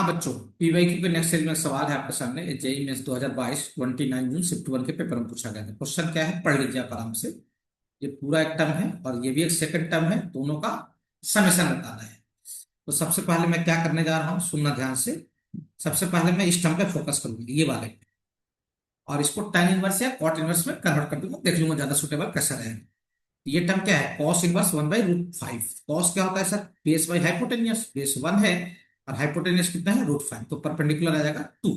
हाँ बच्चों, पीवाईक्यू के नेक्स्ट सेल में सवाल है आपके सामने। जेई मेंस 2022 29 जून शिफ्ट 1 के पेपर में पूछा गया था। क्वेश्चन क्या है, पढ़ लीजिए आप आराम से। ये पूरा एक टर्म है और ये भी एक सेकंड टर्म है, दोनों का समेशन बताना है। तो सबसे पहले मैं क्या करने जा रहा हूँ, सुनना ध्यान से। सबसे पहले मैं इस टर्म पे फोकस करूंगी, ये वाले पे, और इसको tan इनवर्स या कॉट इनवर्स में कन्वर्ट कर दूंगा, देख लूंगा ज्यादा सुटेबल कैसा रहेगा। ये टर्म क्या है, कॉस इनवर्स 1/√5। कॉस क्या होता है sir, base by hypotenuse, base 1 है और हाइपोटेनियस कितना है, √5, तो परपेंडिकुलर आ जाएगा 2।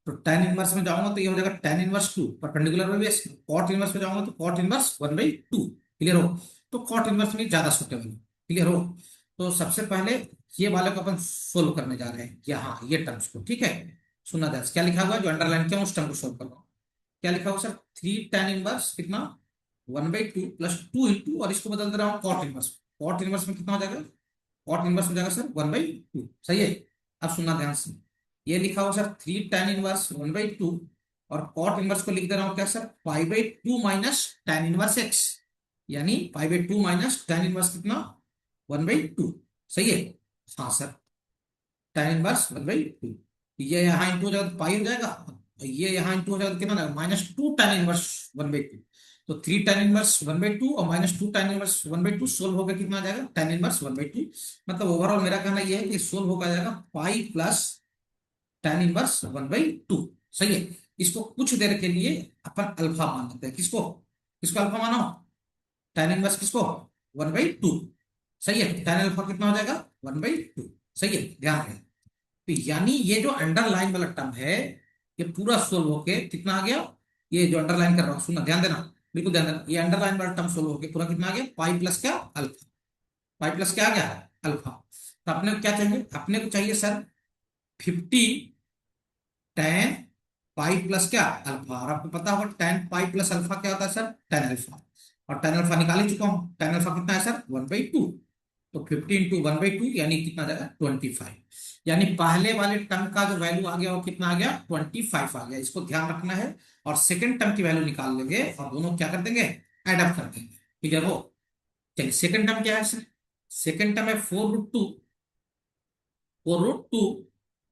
तो tan इनवर्स में जाऊंगा तो ये हो जाएगा tan inverse 2 perpendicular by base. Cot inverse में जाऊंगा तो कॉट इनवर्स 1/2। क्लियर हो? तो कॉट इनवर्स में ज्यादा सुटेबल। क्लियर हो? तो सबसे पहले ये वाले को अपन सोल्व करने जा रहे हैं, यहाँ ये टर्म्स को। ठीक है, सुना ध्यान से। क्या लिखा हुआ है, जो अंडरलाइन किया उस टर्म को सोल्व कर रहा हूँ। क्या लिखा हुआ सर, 3 tan इनवर्स कितना, 1/2 +2 इंटू, और इसको बदल दे रहा हूँ कॉट इनवर्स। कॉट इनवर्स में कितना हो जाएगा, कॉट इनवर्स हो जाएगा सर 1/2। सही है? अब सुनना ध्यान से। ये लिखा हुआ सर 3 tan इनवर्स 1/2, और कॉट इनवर्स को लिख दे रहा हूँ क्या सर, π/2 माइनस tan−1x, यानी π/2 माइनस tan इनवर्स कितना, 1/2। सही है? हाँ सर, tan−1 1/2। ये यहाँ इंटू हो जाएगा तो पाई हो जाएगा, ये यहाँ इंटू हो जाएगा तो कितना, -2 tan−1 1/2। तो 3 tan−1 1/2 और -2 tan−1 1/2 सोल्व होकर कितना आ जाएगा, tan−1 1/2। मतलब ओवरऑल मेरा कहना यह है कि सोल्व होकर आ जाएगा पाई प्लस tan−1 1/2। सही है? इसको कुछ देर के लिए अपन अल्फा मान लेते हैं। किसको, किसको अल्फा मानो, tan−1 किसको, 1/2। सही है? tan अल्फा कितना हो जाएगा, 1/2। सही है? ध्यान रहे। तो यानी ये जो अंडरलाइन वाला टर्म है, ये पूरा सोल्व होके कितना आ गया, ये जो अंडरलाइन कर रहा हूं, सुनना ध्यान देना, बिल्कुल ध्यान देना। ये अंडरलाइन वाला टर्म सोल्व होके पूरा कितना आ गया, पाई प्लस क्या, अल्फा। पाई प्लस क्या आ गया, अल्फा। तो अपने को क्या चाहिए, अपने को चाहिए सर 50 tan पाई प्लस क्या, अल्फा। और आपको पता होगा tan पाई प्लस अल्फा क्या होता है सर, tan अल्फा। और tan अल्फा निकाल ही चुका हूं, tan अल्फा कितना है सर, 1/2। तो 50 × 1/2 यानी कितना आ जाएगा, 25। यानी पहले वाले टर्म का जो वैल्यू आ गया वो कितना आ गया, 25 आ गया। इसको ध्यान रखना है। और सेकंड टर्म की वैल्यू निकाल लेंगे और दोनों क्या कर देंगे, एड अप कर देंगे। ठीक है? वो चलिए, सेकंड टर्म क्या है सर, सेकंड टर्म है 4√2, 4√2,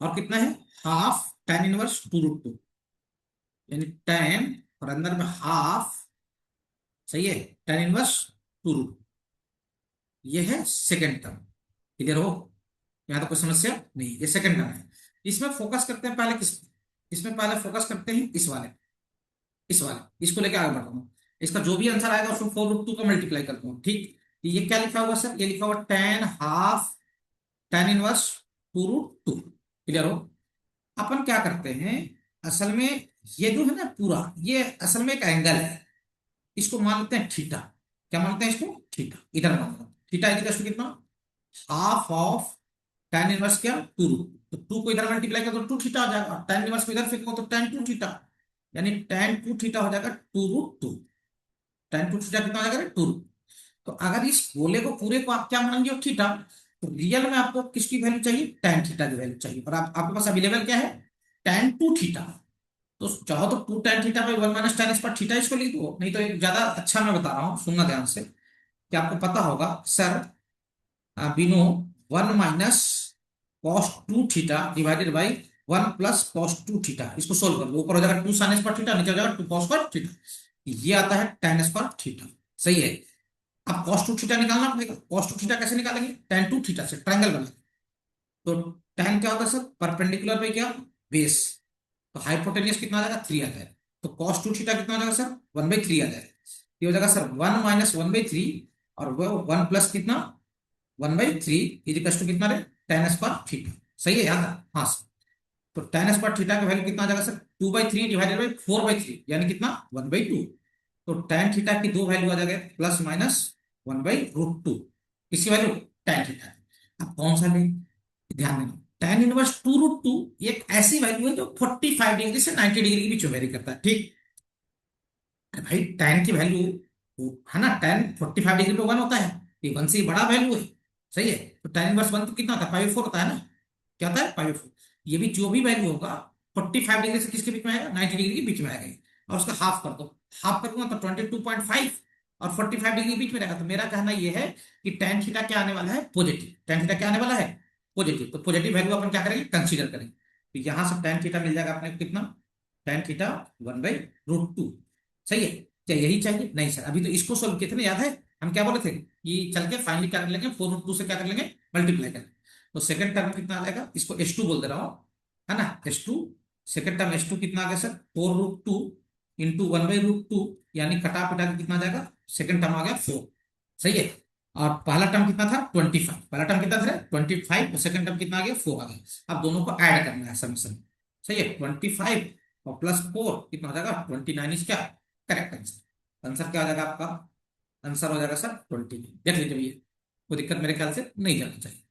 और कितना है, हाफ tan−2√2, यानी tan और अंदर में हाफ। सही है? tan−2√2, ये है सेकंड टर्म। क्लियर हो? यहाँ तो कोई समस्या नहीं, ये सेकंड टर्म है। इसमें फोकस करते हैं पहले किस, इसमें पहले फोकस करते हैं इस वाले, इस वाले, इसको लेके आगे बढ़ता हूँ। इसका जो भी आंसर आएगा उसको 4√2 का मल्टीप्लाई करता हूँ। ठीक, ये क्या लिखा हुआ सर, ये लिखा हुआ tan½ tan−2√2। क्लियर हो? अपन क्या करते हैं, असल में ये जो है ना पूरा, ये असल में एक एंगल है। इसको मान लेते हैं थीटा। क्या मानते हैं इसको, थीटा। इधर मान लो थीटा इक्वल टू कितना, हाफ ऑफ tan−1 क्या, 2√2। तो 2 को इधर मल्टीप्लाई कर दो 2 थीटा आ जाएगा, tan−1 को इधर फेंको तो tan2 थीटा, यानी tan2 थीटा हो जाएगा 2√2। tan2 थीटा कितना हो जाएगा, 2। तो अगर इस गोले को पूरे को आप क्या मानेंगे, थीटा, तो रियल में आपको किसकी वैल्यू चाहिए, tan थीटा की वैल्यू चाहिए। और आपके पास अवेलेबल क्या है, tan2 थीटा। तो चाहो तो 2 tan थीटा/1 - tan पर थीटा इसको लिख दो। नहीं तो एक ज्यादा अच्छा मैं बता रहा हूँ, सुनना ध्यान से। कि आपको पता होगा सर, बिनो 1 - cos2 थीटा/1 + cos2 थीटा, इसको सोल्व कर दो। ऊपर हो जाएगा 2 sin पर थीटा, नीचे हो जाएगा 2 cos पर थीटा। ये आता है tan पर थीटा। सही है? अब cos2 थीटा निकालना पड़ेगा। cos2 थीटा कैसे निकालेंगे, tan2 थीटा से ट्रायंगल बना। तो tan क्या होगा सर, परपेंडिकुलर पे क्या, बेस। तो हाइपोटेनियस कितना आ जाएगा, 3 आ जाएगा। तो cos2 थीटा कितना आ जाएगा सर, 1/3 आ जाएगा। ये हो जाएगा सर 1 - 1/3, और वो 1 प्लस कितना, 1/3 इजिकल्स टू कितना रे, tan पर थीटा। सही है? याद है? हाँ सर। तो tan पर थीटा का वैल्यू कितना आ जाएगा सर, 2/3 ÷ 4/3, यानी कितना, 1/2। तो tan थीटा की दो वैल्यू आ जाएगा, +/- 1/√2। किसी वैल्यू, tan थीटा। अब कौन सा ले, ध्यान देना। tan−2√2 एक ऐसी वैल्यू है जो 45 डिग्री से 90 डिग्री के बीच में वेरी करता है। ठीक है भाई, tan की वैल्यू है ना, tan 45 डिग्री पे 1 होता है, ये 1 से बड़ा वैल्यू है। सही है? तो tan−1 तो कितना होता है, π/4 होता है ना। क्या होता है, π/4। ये भी जो भी वैल्यू होगा 45 डिग्री से किसके बीच में आएगा, 90 डिग्री के बीच में आएगा। और उसका हाफ कर दो, हाफ कर दूंगा तो 22.5 और 45 डिग्री के बीच में रहेगा। तो मेरा कहना यह है कि tan थीटा क्या आने वाला है, पॉजिटिव। tan थीटा क्या आने वाला है, पॉजिटिव, तो पॉजिटिव वैल्यू अपन क्या करेंगे, कंसीडर करेंगे। तो यहां से tan थीटा मिल जाएगा अपने को कितना, tan थीटा 1/√2। सही है, क्या यही चाहिए? नहीं सर, अभी तो इसको सोल्व किए थे ना, याद है हम क्या बोले थे कि चल के फाइनली क्या कर लेंगे, 4√2 से क्या कर लेंगे, मल्टीप्लाई करेंगे। तो सेकंड टर्म कितना आ जाएगा, इसको H2 बोल दे रहा हूँ, है ना, H2। सेकंड टर्म H2 कितना आ गया सर, 4√2 इंटू 1/√2, यानी कटा पिटा के कितना आ जाएगा, सेकंड टर्म आ गया 4। सही है। और पहला टर्म कितना था, 25। पहला टर्म कितना था, 25, और सेकंड टर्म कितना आ गया, 4 आ गया। अब दोनों को ऐड करना है समेशन। सही है, 25 और प्लस 4 कितना हो जाएगा, 29 इज क्या, करेक्ट आंसर। आंसर क्या हो जाएगा आपका, आंसर हो जाएगा सर 29। देख लीजिए भैया, कोई दिक्कत मेरे ख्याल से नहीं जाना चाहिए।